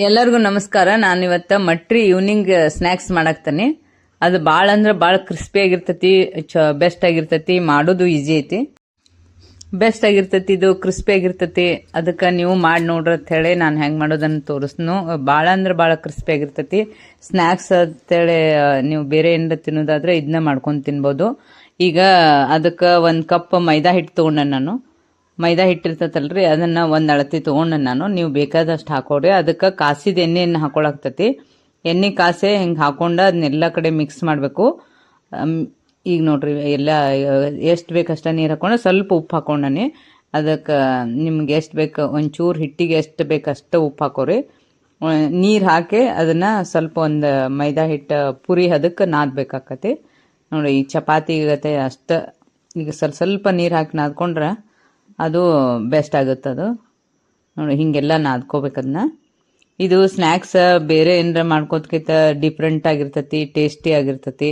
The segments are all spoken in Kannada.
ಎಲ್ಲರಿಗೂ ನಮಸ್ಕಾರ. ನಾನು ಇವತ್ತು ಮಟ್ರಿ ಈವ್ನಿಂಗ್ ಸ್ನ್ಯಾಕ್ಸ್ ಮಾಡಾಕ್ತಾನೆ. ಅದು ಭಾಳ ಅಂದ್ರೆ ಭಾಳ ಕ್ರಿಸ್ಪಿ ಆಗಿರ್ತೈತಿ, ಬೆಸ್ಟ್ ಆಗಿರ್ತೈತಿ, ಮಾಡೋದು ಈಜಿ ಐತಿ, ಬೆಸ್ಟ್ ಆಗಿರ್ತೈತಿ, ಇದು ಕ್ರಿಸ್ಪಿ ಆಗಿರ್ತೈತಿ. ಅದಕ್ಕೆ ನೀವು ಮಾಡಿ ನೋಡ್ರಿ ಅಂತ ಹೇಳಿ ನಾನು ಹೆಂಗೆ ಮಾಡೋದನ್ನು ತೋರಿಸ್ನು. ಭಾಳ ಅಂದ್ರೆ ಭಾಳ ಕ್ರಿಸ್ಪಿ ಆಗಿರ್ತೈತಿ. ಸ್ನ್ಯಾಕ್ಸ್ ಅಂತೇಳಿ ನೀವು ಬೇರೆ ಏನಾರ ತಿನ್ನೋದಾದ್ರೆ ಇದನ್ನ ಮಾಡ್ಕೊಂಡು ತಿನ್ಬೋದು. ಈಗ ಅದಕ್ಕೆ 1 ಕಪ್ ಮೈದಾ ಹಿಟ್ಟು ತೊಗೊಂಡೆ ನಾನು. ಮೈದಾ ಹಿಟ್ಟಿರ್ತೈತಲ್ರಿ, ಅದನ್ನು ಒಂದು ಅಳತಿ ತೊಗೊಂಡೆ ನಾನು. ನೀವು ಬೇಕಾದಷ್ಟು ಹಾಕೊಡ್ರಿ. ಅದಕ್ಕೆ ಕಾಸಿದ ಎಣ್ಣೆಯನ್ನು ಹಾಕೊಳಕ್ತತಿ. ಎಣ್ಣೆ ಕಾಸೆ ಹಿಂಗೆ ಹಾಕೊಂಡು ಅದನ್ನೆಲ್ಲ ಕಡೆ ಮಿಕ್ಸ್ ಮಾಡಬೇಕು. ಈಗ ನೋಡ್ರಿ, ಎಲ್ಲ ಎಷ್ಟು ಬೇಕಷ್ಟ ನೀರು ಹಾಕೊಂಡು ಸ್ವಲ್ಪ ಉಪ್ಪು ಹಾಕೊಂಡನಿ. ಅದಕ್ಕೆ ನಿಮ್ಗೆ ಎಷ್ಟು ಬೇಕು, ಒಂಚೂರು ಹಿಟ್ಟಿಗೆ ಎಷ್ಟು ಬೇಕಷ್ಟು ಉಪ್ಪು ಹಾಕೋರಿ. ನೀರು ಹಾಕಿ ಅದನ್ನು ಸ್ವಲ್ಪ ಒಂದು ಮೈದಾ ಹಿಟ್ಟು ಪುರಿ ಅದಕ್ಕೆ ನಾದಬೇಕಾಕತಿ. ನೋಡಿ, ಈ ಚಪಾತಿ ಆಗತ್ತೆ ಅಷ್ಟು. ಈಗ ಸ್ವಲ್ಪ ನೀರು ಹಾಕಿ ನಾದ್ಕೊಂಡ್ರೆ ಅದು ಬೆಸ್ಟ್ ಆಗುತ್ತೆ. ಅದು ನೋಡಿ, ಹೀಗೆಲ್ಲ ನಾದ್ಕೋಬೇಕು ಅದನ್ನ. ಇದು ಸ್ನ್ಯಾಕ್ಸ್ ಬೇರೆ ಏನಾರ ಮಾಡ್ಕೋದಕ್ಕಿಂತ ಡಿಫ್ರೆಂಟ್ ಆಗಿರ್ತೈತಿ, ಟೇಸ್ಟಿ ಆಗಿರ್ತೈತಿ.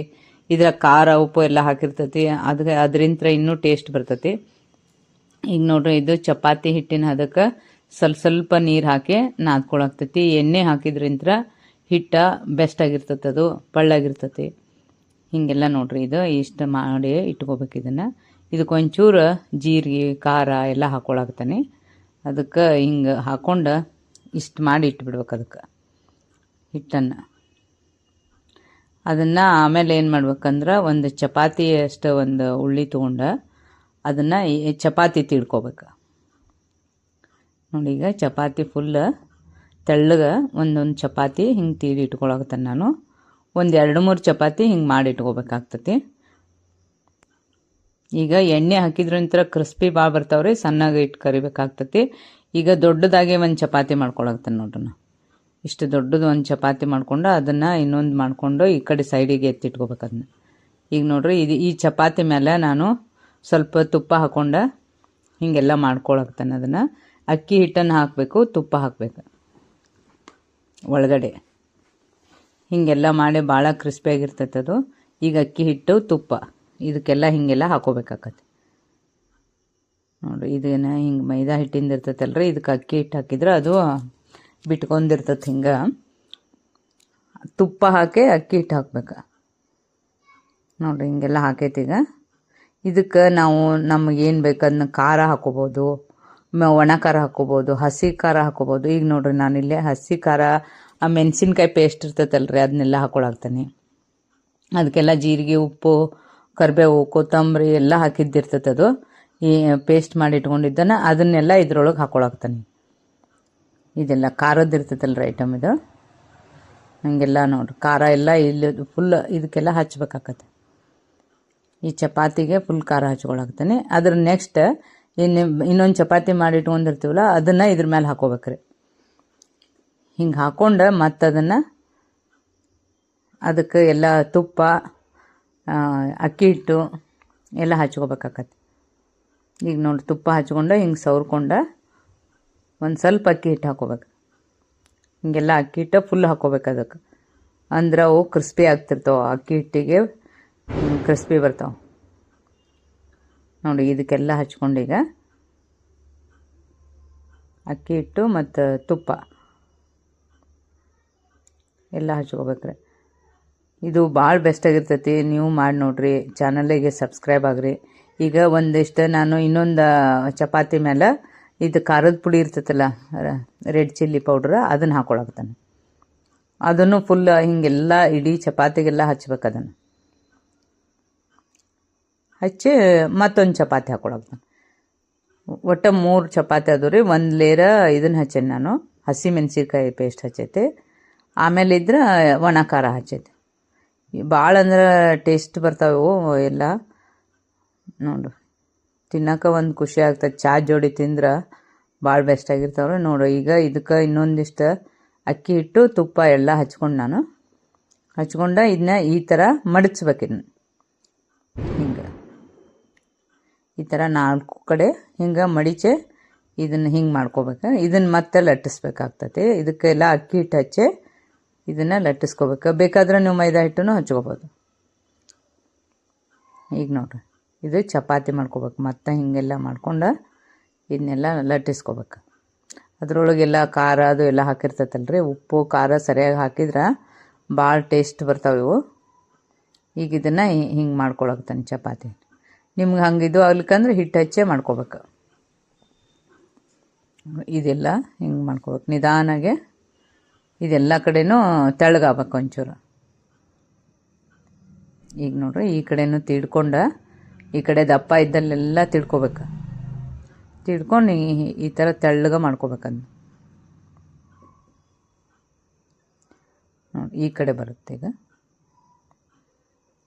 ಇದ್ರ ಖಾರ ಉಪ್ಪು ಎಲ್ಲ ಹಾಕಿರ್ತೈತಿ, ಅದರಿಂದ ಇನ್ನೂ ಟೇಸ್ಟ್ ಬರ್ತೈತಿ. ಈಗ ನೋಡ್ರಿ, ಇದು ಚಪಾತಿ ಹಿಟ್ಟಿನ ಅದಕ್ಕೆ ಸ್ವಲ್ಪ ನೀರು ಹಾಕಿ ನಾದ್ಕೊಳಕ್ತೈತಿ. ಎಣ್ಣೆ ಹಾಕಿದ್ರಿಂದ ಹಿಟ್ಟ ಬೆಸ್ಟ್ ಆಗಿರ್ತೈತಿ, ಅದು ಪಳ್ಳಾಗಿರ್ತೈತಿ. ಹೀಗೆಲ್ಲ ನೋಡ್ರಿ, ಇದು ಇಷ್ಟು ಮಾಡಿ ಇಟ್ಕೋಬೇಕು ಇದನ್ನು. ಇದಕ್ಕೆ ಒಂಚೂರು ಜೀರಿಗೆ ಖಾರ ಎಲ್ಲ ಹಾಕೊಳಕ್ತಾನೆ. ಅದಕ್ಕೆ ಹಿಂಗೆ ಹಾಕೊಂಡು ಇಷ್ಟು ಮಾಡಿ ಇಟ್ಬಿಡ್ಬೇಕು ಅದಕ್ಕೆ ಹಿಟ್ಟನ್ನು. ಅದನ್ನು ಆಮೇಲೆ ಏನು ಮಾಡ್ಬೇಕಂದ್ರೆ, ಒಂದು ಚಪಾತಿ ಅಷ್ಟು ಒಂದು ಉಳ್ಳಿ ತೊಗೊಂಡು ಅದನ್ನು ಚಪಾತಿ ತೀಡ್ಕೋಬೇಕು. ನೋಡಿ, ಈಗ ಚಪಾತಿ ಫುಲ್ ತೆಳ್ಳಗೆ ಒಂದೊಂದು ಚಪಾತಿ ಹಿಂಗೆ ತೀಡಿ ಇಟ್ಕೊಳಕತ್ತಾನೆ ನಾನು. ಒಂದು 2-3 ಚಪಾತಿ ಹಿಂಗೆ ಮಾಡಿ ಇಟ್ಕೋಬೇಕಾಗ್ತತಿ. ಈಗ ಎಣ್ಣೆ ಹಾಕಿದ್ರಂತರ ಕ್ರಿಸ್ಪಿ ಭಾಳ ಬರ್ತಾವ್ರಿ, ಸಣ್ಣಗೆ ಇಟ್ಟು ಕರಿಬೇಕಾಗ್ತತಿ. ಈಗ ದೊಡ್ಡದಾಗೆ ಒಂದು ಚಪಾತಿ ಮಾಡ್ಕೊಳಕ್ತಾನೆ ನೋಡ್ರಿ. ಇಷ್ಟು ದೊಡ್ಡದು ಒಂದು ಚಪಾತಿ ಮಾಡ್ಕೊಂಡು ಅದನ್ನು ಇನ್ನೊಂದು ಮಾಡಿಕೊಂಡು ಈ ಕಡೆ ಸೈಡಿಗೆ ಎತ್ತಿಟ್ಕೋಬೇಕು ಅದನ್ನ. ಈಗ ನೋಡ್ರಿ, ಈ ಚಪಾತಿ ಮೇಲೆ ನಾನು ಸ್ವಲ್ಪ ತುಪ್ಪ ಹಾಕ್ಕೊಂಡು ಹೀಗೆಲ್ಲ ಮಾಡ್ಕೊಳಕ್ತಾನೆ ಅದನ್ನು. ಅಕ್ಕಿ ಹಿಟ್ಟನ್ನು ಹಾಕಬೇಕು, ತುಪ್ಪ ಹಾಕಬೇಕು ಒಳಗಡೆ. ಹೀಗೆಲ್ಲ ಮಾಡಿ ಭಾಳ ಕ್ರಿಸ್ಪಿಯಾಗಿರ್ತೈತೆ ಅದು. ಈಗ ಅಕ್ಕಿ ಹಿಟ್ಟು ತುಪ್ಪ ಇದಕ್ಕೆಲ್ಲ ಹೀಗೆಲ್ಲ ಹಾಕೋಬೇಕಾಕತಿ. ನೋಡಿರಿ, ಇದನ್ನು ಹಿಂಗೆ ಮೈದಾ ಹಿಟ್ಟಿಂದ ಇರ್ತೈತಲ್ರಿ, ಇದಕ್ಕೆ ಅಕ್ಕಿ ಹಿಟ್ಟು ಹಾಕಿದ್ರೆ ಅದು ಬಿಟ್ಕೊಂಡಿರ್ತೈತೆ. ಹಿಂಗೆ ತುಪ್ಪ ಹಾಕಿ ಅಕ್ಕಿ ಹಿಟ್ಟು ಹಾಕ್ಬೇಕು ನೋಡಿರಿ. ಹಿಂಗೆಲ್ಲ ಹಾಕೈತಿ. ಈಗ ಇದಕ್ಕೆ ನಾವು ನಮಗೇನು ಬೇಕು ಅದನ್ನ ಖಾರ ಹಾಕೋಬೋದು, ಒಣ ಖಾರ ಹಾಕೋಬೋದು, ಹಸಿ ಖಾರ ಹಾಕೋಬೋದು. ಈಗ ನೋಡಿರಿ, ನಾನಿಲ್ಲೇ ಹಸಿ ಖಾರ, ಆ ಮೆಣಸಿನ್ಕಾಯಿ ಪೇಸ್ಟ್ ಇರ್ತೈತಲ್ರಿ, ಅದನ್ನೆಲ್ಲ ಹಾಕೊಳಕ್ತಾನೆ. ಅದಕ್ಕೆಲ್ಲ ಜೀರಿಗೆ, ಉಪ್ಪು, ಕರಿಬೇವು, ಕೊತ್ತಂಬರಿ ಎಲ್ಲ ಹಾಕಿದ್ದಿರ್ತೈತೆ. ಅದು ಈ ಪೇಸ್ಟ್ ಮಾಡಿ ಇಟ್ಕೊಂಡಿದ್ದಾನೆ, ಅದನ್ನೆಲ್ಲ ಇದ್ರೊಳಗೆ ಹಾಕೊಳಕ್ತಾನೆ. ಇದೆಲ್ಲ ಖಾರದ್ದು ಇರ್ತೈತಲ್ರಿ ಐಟಮ್ ಇದು. ಹಂಗೆಲ್ಲ ನೋಡ್ರಿ, ಖಾರ ಎಲ್ಲ ಇಲ್ಲಿ ಫುಲ್ ಇದಕ್ಕೆಲ್ಲ ಹಚ್ಬೇಕಾಕತ್ತೆ. ಈ ಚಪಾತಿಗೆ ಫುಲ್ ಖಾರ ಹಚ್ಕೊಳಕ್ತಾನೆ. ಅದ್ರ ನೆಕ್ಸ್ಟ್ ಇನ್ನೊಂದು ಚಪಾತಿ ಮಾಡಿ ಇಟ್ಕೊಂಡಿರ್ತೀವಲ್ಲ, ಅದನ್ನು ಇದ್ರ ಮೇಲೆ ಹಾಕೋಬೇಕ್ರಿ. ಹಿಂಗೆ ಹಾಕೊಂಡು ಮತ್ತು ಅದಕ್ಕೆ ಎಲ್ಲ ತುಪ್ಪ, ಅಕ್ಕಿ ಹಿಟ್ಟು ಎಲ್ಲ ಹಚ್ಕೋಬೇಕಾಕತ್ತೆ. ಈಗ ನೋಡಿ, ತುಪ್ಪ ಹಚ್ಕೊಂಡು ಹಿಂಗೆ ಸವ್ರ್ಕೊಂಡು ಒಂದು ಸ್ವಲ್ಪ ಅಕ್ಕಿ ಹಿಟ್ಟು ಹಾಕೋಬೇಕು. ಹಿಂಗೆಲ್ಲ ಅಕ್ಕಿ ಹಿಟ್ಟು ಫುಲ್ ಹಾಕೋಬೇಕು ಅದಕ್ಕೆ. ಅಂದ್ರೆ ಅವು ಕ್ರಿಸ್ಪಿ ಆಗ್ತಿರ್ತಾವೆ, ಅಕ್ಕಿ ಹಿಟ್ಟಿಗೆ ಕ್ರಿಸ್ಪಿ ಬರ್ತಾವೆ ನೋಡಿ. ಇದಕ್ಕೆಲ್ಲ ಹಚ್ಕೊಂಡು ಈಗ ಅಕ್ಕಿ ಹಿಟ್ಟು ಮತ್ತು ತುಪ್ಪ ಎಲ್ಲ ಹಚ್ಕೋಬೇಕ್ರಿ. ಇದು ಭಾಳ ಬೆಸ್ಟ್ ಆಗಿರ್ತೈತಿ. ನೀವು ಮಾಡಿ ನೋಡ್ರಿ, ಚಾನಲಿಗೆ ಸಬ್ಸ್ಕ್ರೈಬ್ ಆಗ್ರಿ. ಈಗ ಒಂದಿಷ್ಟು ನಾನು ಇನ್ನೊಂದು ಚಪಾತಿ ಮೇಲೆ ಇದು ಖಾರದ ಪುಡಿ ಇರ್ತೈತಲ್ಲ, ರೆಡ್ ಚಿಲ್ಲಿ ಪೌಡ್ರ್, ಅದನ್ನು ಹಾಕೊಳಕ್ತಾನೆ. ಅದನ್ನು ಫುಲ್ ಹಿಂಗೆಲ್ಲ ಇಡೀ ಚಪಾತಿಗೆಲ್ಲ ಹಚ್ಬೇಕು. ಅದನ್ನು ಹಚ್ಚಿ ಮತ್ತೊಂದು ಚಪಾತಿ ಹಾಕೊಳಕ್ತಾನೆ. ಒಟ್ಟು 3 ಚಪಾತಿ ಅದು ರೀ. 1 ಲೇಯರ್ ಇದನ್ನು ಹಚ್ಚೇನಿ ನಾನು, ಹಸಿ ಮೆಣಸಿನ್ಕಾಯಿ ಪೇಸ್ಟ್ ಹಚ್ಚೈತಿ. ಆಮೇಲೆ ಇದ್ರೆ ಒಣ ಖಾರ ಹಚ್ಚೈತಿ. ಭಾಳ ಅಂದ್ರೆ ಟೇಸ್ಟ್ ಬರ್ತಾವೆ ಎಲ್ಲ ನೋಡ್ರಿ. ತಿನ್ನೋಕೆ ಒಂದು ಖುಷಿ ಆಗ್ತದೆ. ಚಾ ಜೋಡಿ ತಿಂದ್ರೆ ಭಾಳ ಬೆಸ್ಟ್ ಆಗಿರ್ತಾವ್ರಿ ನೋಡ್ರಿ. ಈಗ ಇದಕ್ಕೆ ಇನ್ನೊಂದಿಷ್ಟು ಅಕ್ಕಿ ಹಿಟ್ಟು, ತುಪ್ಪ ಎಲ್ಲ ಹಚ್ಕೊಂಡು ಇದನ್ನ ಈ ಥರ ಮಡಚ್ಬೇಕು. ಇದನ್ನ ಹಿಂಗೆ ಈ ಥರ 4 ಕಡೆ ಹಿಂಗೆ ಮಡಿಚೆ ಇದನ್ನು ಹಿಂಗೆ ಮಾಡ್ಕೋಬೇಕು. ಇದನ್ನು ಮತ್ತೆ ಲಟ್ಟಿಸ್ಬೇಕಾಗ್ತೈತಿ. ಇದಕ್ಕೆಲ್ಲ ಅಕ್ಕಿ ಹಿಟ್ಟು ಹಚ್ಚಿ ಇದನ್ನು ಲಟ್ಟಿಸ್ಕೋಬೇಕು. ಬೇಕಾದ್ರೆ ನೀವು ಮೈದಾ ಹಿಟ್ಟನ್ನು ಹಚ್ಕೋಬೋದು. ಈಗ ನೋಡ್ರಿ, ಇದು ಚಪಾತಿ ಮಾಡ್ಕೋಬೇಕು. ಮತ್ತು ಹೀಗೆಲ್ಲ ಮಾಡ್ಕೊಂಡು ಇದನ್ನೆಲ್ಲ ಲಟ್ಟಿಸ್ಕೋಬೇಕು. ಅದ್ರೊಳಗೆಲ್ಲ ಖಾರ ಅದು ಎಲ್ಲ ಹಾಕಿರ್ತೈತಲ್ರಿ, ಉಪ್ಪು ಖಾರ ಸರಿಯಾಗಿ ಹಾಕಿದ್ರೆ ಭಾಳ ಟೇಸ್ಟ್ ಬರ್ತಾವೆ ಇವು. ಈಗ ಇದನ್ನು ಹಿಂಗೆ ಮಾಡ್ಕೊಳಕ್ತಾನೆ ಚಪಾತಿ. ನಿಮ್ಗೆ ಹಂಗೆ ಇದು ಆಗ್ಲಿಕ್ಕಂದ್ರೆ ಹಿಟ್ಟು ಹಚ್ಚೇ ಮಾಡ್ಕೋಬೇಕು. ಇದೆಲ್ಲ ಹಿಂಗೆ ಮಾಡ್ಕೋಬೇಕು ನಿಧಾನಾಗೆ. ಇದೆಲ್ಲ ಕಡೆನೂ ತೆಳ್ಳಗಾಗಬೇಕು ಒಂಚೂರು. ಈಗ ನೋಡ್ರಿ ಈ ಕಡೆನೂ ತಿಡ್ಕೊಂಡು ಈ ಕಡೆ ದಪ್ಪ ಇದ್ದಲ್ಲೆಲ್ಲ ತಿಡ್ಕೋಬೇಕು. ತಿಡ್ಕೊಂಡು ಈ ಥರ ತೆಳ್ಳಗೆ ಮಾಡ್ಕೋಬೇಕಂದು. ನೋಡಿ ಈ ಕಡೆ ಬರುತ್ತೆ ಈಗ.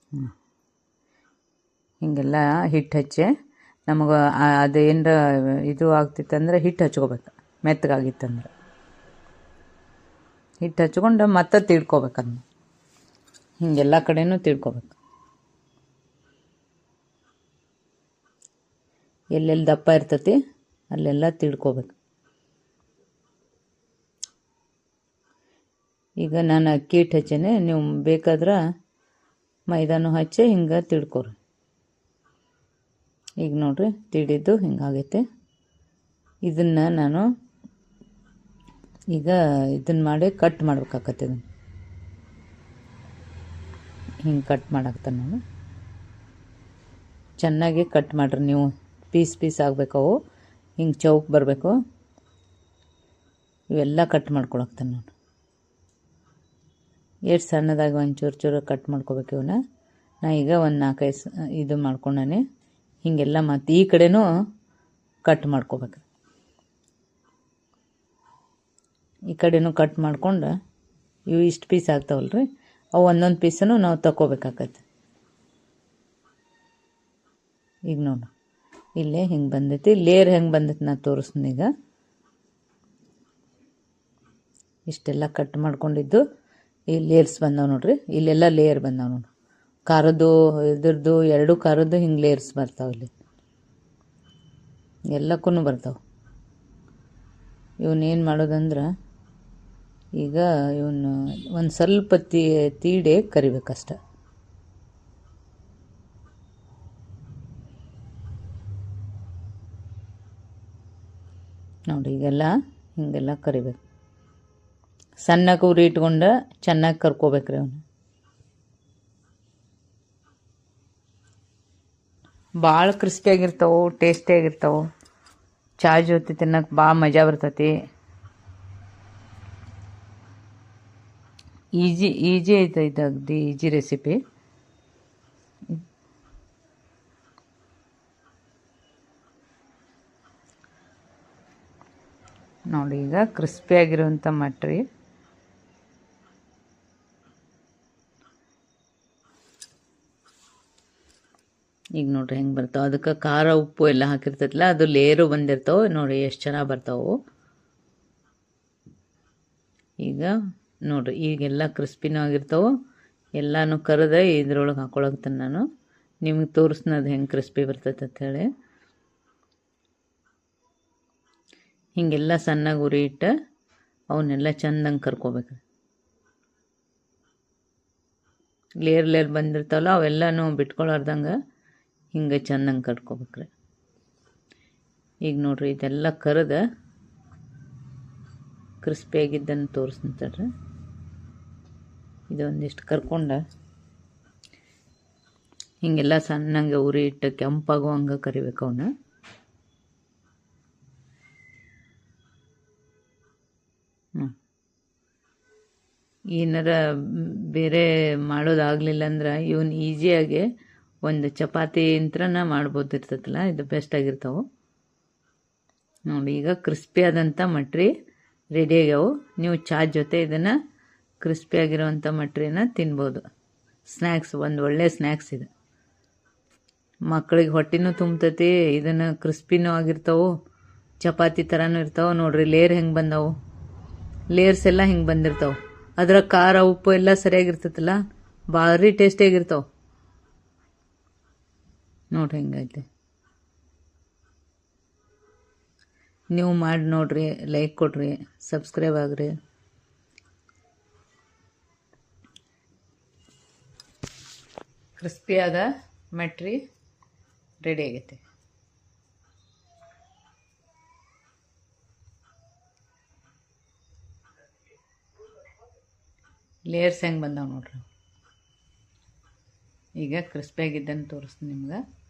ಹೀಗೆಲ್ಲ ಹಿಟ್ಟು ಹಚ್ಚಿ ನಮಗೆ ಅದೇನರ ಇದು ಆಗ್ತಿತ್ತಂದ್ರೆ ಹಿಟ್ಟು ಹಚ್ಕೋಬೇಕು. ಮೆತ್ತಗಾಗಿತ್ತಂದ್ರೆ ಹಿಟ್ಟು ಹಚ್ಕೊಂಡು ಮತ್ತೆ ತಿಡ್ಕೋಬೇಕಂದು. ಹಿಂಗೆಲ್ಲ ಕಡೆನೂ ತಿಡ್ಕೋಬೇಕು. ಎಲ್ಲೆಲ್ಲಿ ದಪ್ಪ ಇರ್ತೈತಿ ಅಲ್ಲೆಲ್ಲ ತಿಡ್ಕೋಬೇಕು. ಈಗ ನಾನು ಅಕ್ಕಿ ಹಿಟ್ಟು ಹಚ್ಚೇನೆ, ನೀವು ಬೇಕಾದ್ರೆ ಮೈದಾನು ಹಚ್ಚಿ ಹಿಂಗೆ ತಿಡ್ಕೊರಿ. ಈಗ ನೋಡ್ರಿ ತಿಡಿದ್ದು ಹಿಂಗಾಗೈತೆ. ಇದನ್ನು ನಾನು ಈಗ ಇದನ್ನು ಮಾಡಿ ಕಟ್ ಮಾಡ್ಬೇಕಾಗತ್ತೆ. ಇದನ್ನು ಹಿಂಗೆ ಕಟ್ ಮಾಡಾಕ್ತಾನೆ ನಾನು. ಚೆನ್ನಾಗಿ ಕಟ್ ಮಾಡಿರಿ ನೀವು. ಪೀಸ್ ಪೀಸ್ ಆಗಬೇಕವು, ಹಿಂಗೆ ಚೌಕ್ ಬರಬೇಕು. ಇವೆಲ್ಲ ಕಟ್ ಮಾಡ್ಕೊಳಕ್ತಾನೆ ನಾನು. ಎಷ್ಟು ಸಣ್ಣದಾಗಿ ಒಂದು ಚೂರು ಕಟ್ ಮಾಡ್ಕೋಬೇಕು ಇವನ್ನ. ನಾ ಈಗ ಒಂದು 4-5 ಇದು ಮಾಡ್ಕೊಂಡಾನೆ. ಹೀಗೆಲ್ಲ ಮತ್ತು ಈ ಕಡೆನೂ ಕಟ್ ಮಾಡ್ಕೋಬೇಕು. ಈ ಕಡೆನೂ ಕಟ್ ಮಾಡ್ಕೊಂಡು ಇವು ಇಷ್ಟು ಪೀಸ್ ಆಗ್ತಾವಲ್ರಿ, ಅವು ಒಂದೊಂದು ಪೀಸನ್ನು ನಾವು ತಗೋಬೇಕಾಗತ್ತೆ. ಈಗ ನೋಡು ಇಲ್ಲೇ ಹಿಂಗೆ ಬಂದೈತಿ. ಲೇಯರ್ ಹೆಂಗೆ ಬಂದೈತಿ ನಾ ತೋರಿಸ್ತೀನಿ ಈಗ. ಇಷ್ಟೆಲ್ಲ ಕಟ್ ಮಾಡ್ಕೊಂಡಿದ್ದು ಈ ಲೇಯರ್ಸ್ ಬಂದಾವೆ ನೋಡ್ರಿ. ಇಲ್ಲೆಲ್ಲ ಲೇಯರ್ ಬಂದಾವೆ ನೋಡಿ. ಖಾರದ್ದು ಇದ್ರದ್ದು 2 ಖಾರದ್ದು ಹಿಂಗೆ ಲೇಯರ್ಸ್ ಬರ್ತಾವೆ. ಇಲ್ಲಿ ಎಲ್ಲಕ್ಕೂ ಬರ್ತಾವೆ. ಇವನ್ನೇನು ಮಾಡೋದಂದ್ರೆ ಈಗ ಇವನ್ನ ಒಂದು ಸ್ವಲ್ಪ ತೀಡೆ ಕರಿಬೇಕಷ್ಟ. ನೋಡಿ ಈಗೆಲ್ಲ ಹಿಂಗೆಲ್ಲ ಕರಿಬೇಕು. ಸಣ್ಣಗೆ ಉರಿ ಇಟ್ಕೊಂಡು ಚೆನ್ನಾಗಿ ಕರ್ಕೋಬೇಕ್ರಿ ಅವನು. ಭಾಳ ಕ್ರಿಸ್ಪಿಯಾಗಿರ್ತಾವೆ, ಟೇಸ್ಟಿಯಾಗಿರ್ತಾವೆ. ಚಹಾ ಜೊತೆ ತಿನ್ನಕ್ಕೆ ಭಾಳ ಮಜಾ ಬರ್ತೈತಿ. ಈಜಿ ಐತೆ ಇದು, ಅಗದಿ ಈಜಿ ರೆಸಿಪಿ. ನೋಡಿ ಈಗ ಕ್ರಿಸ್ಪಿಯಾಗಿರುವಂಥ ಮಟ್ರಿ. ಈಗ ನೋಡ್ರಿ ಹೆಂಗೆ ಬರ್ತಾವೆ. ಅದಕ್ಕೆ ಖಾರ ಉಪ್ಪು ಎಲ್ಲ ಹಾಕಿರ್ತೈತಲ್ಲ, ಅದು ಲೇಯರು ಬಂದಿರ್ತಾವೆ. ನೋಡಿ ಎಷ್ಟು ಚೆನ್ನಾಗಿ ಬರ್ತಾವೆ. ಈಗ ನೋಡ್ರಿ ಈಗೆಲ್ಲ ಕ್ರಿಸ್ಪಿನೂ ಆಗಿರ್ತಾವೆ. ಎಲ್ಲನೂ ಕರೆದ ಇದ್ರೊಳಗೆ ಹಾಕೊಳಕ್ತಾನೆ ನಾನು. ನಿಮ್ಗೆ ತೋರಿಸ್ನದು ಹೆಂಗೆ ಕ್ರಿಸ್ಪಿ ಬರ್ತೈತೆ ಅಂಥೇಳಿ. ಹೀಗೆಲ್ಲ ಸಣ್ಣಗೆ ಉರಿ ಇಟ್ಟು ಅವನ್ನೆಲ್ಲ ಚೆಂದಂಗೆ ಕರ್ಕೋಬೇಕು. ಲೇಯರ್ ಬಂದಿರ್ತಾವಲ್ಲ ಅವೆಲ್ಲನೂ ಬಿಟ್ಕೊಳಾರ್ದಂಗೆ ಹಿಂಗೆ ಚೆಂದಂಗೆ ಕಟ್ಕೋಬೇಕ್ರಿ. ಈಗ ನೋಡ್ರಿ ಇದೆಲ್ಲ ಕರೆದ ಕ್ರಿಸ್ಪಿಯಾಗಿದ್ದನ್ನು ತೋರಿಸ್ತಾರೆ. ಇದೊಂದಿಷ್ಟು ಕರ್ಕೊಂಡು ಹೀಗೆಲ್ಲ ಸಣ್ಣಂಗೆ ಉರಿ ಇಟ್ಟು ಕೆಂಪಾಗುವಂಗೆ ಕರಿಬೇಕು ಅವನ್ನ. ಏನಾರ ಬೇರೆ ಮಾಡೋದಾಗಲಿಲ್ಲ ಅಂದ್ರೆ ಇವನ್ ಈಸಿಯಾಗಿ ಒಂದು ಚಪಾತಿ ಯಂತ್ರನ ಮಾಡ್ಬೋದಿರ್ತೈತಲ್ಲ, ಇದು ಬೆಸ್ಟ್ ಆಗಿರ್ತಾವೆ ನೋಡಿ. ಈಗ ಕ್ರಿಸ್ಪಿ ಆದಂಥ ಮಟ್ರಿ ರೆಡಿ ಆಗ್ಯಾವು. ನೀವು ಚಾ ಜೊತೆ ಇದನ್ನು ಕ್ರಿಸ್ಪಿಯಾಗಿರೋವಂಥ ಮಟ್ರಿನ ತಿನ್ಬೋದು. ಸ್ನ್ಯಾಕ್ಸ್, ಒಂದು ಒಳ್ಳೆಯ ಸ್ನ್ಯಾಕ್ಸ್ ಇದು. ಮಕ್ಕಳಿಗೆ ಹೊಟ್ಟೆನೂ ತುಂಬ್ತೈತಿ, ಇದನ್ನು ಕ್ರಿಸ್ಪಿನೂ ಆಗಿರ್ತಾವೆ, ಚಪಾತಿ ಥರನೂ ಇರ್ತಾವೆ. ನೋಡ್ರಿ ಲೇಯರ್ ಹೆಂಗೆ ಬಂದಾವು, ಲೇಯರ್ಸ್ ಎಲ್ಲ ಹಿಂಗೆ ಬಂದಿರ್ತಾವೆ. ಅದರ ಖಾರ ಉಪ್ಪು ಎಲ್ಲ ಸರಿಯಾಗಿರ್ತೈತಲ್ಲ, ಭಾರಿ ಟೇಸ್ಟಿಯಾಗಿರ್ತಾವೆ. ನೋಡ್ರಿ ಹೆಂಗೈತೆ. ನೀವು ಮಾಡಿ ನೋಡ್ರಿ, ಲೈಕ್ ಕೊಡ್ರಿ, ಸಬ್ಸ್ಕ್ರೈಬ್ ಆಗ್ರಿ. ಕ್ರಿಸ್ಪಿಯಾದ ಮಟ್ರಿ ರೆಡಿ ಆಗೈತೆ. ಲೇಯರ್ಸ್ ಹೆಂಗೆ ಬಂದಾವ ನೋಡ್ರಿ. ಈಗ ಕ್ರಿಸ್ಪಿಯಾಗಿದ್ದನ್ನು ತೋರಿಸ್ತೀನಿ ನಿಮ್ಗೆ.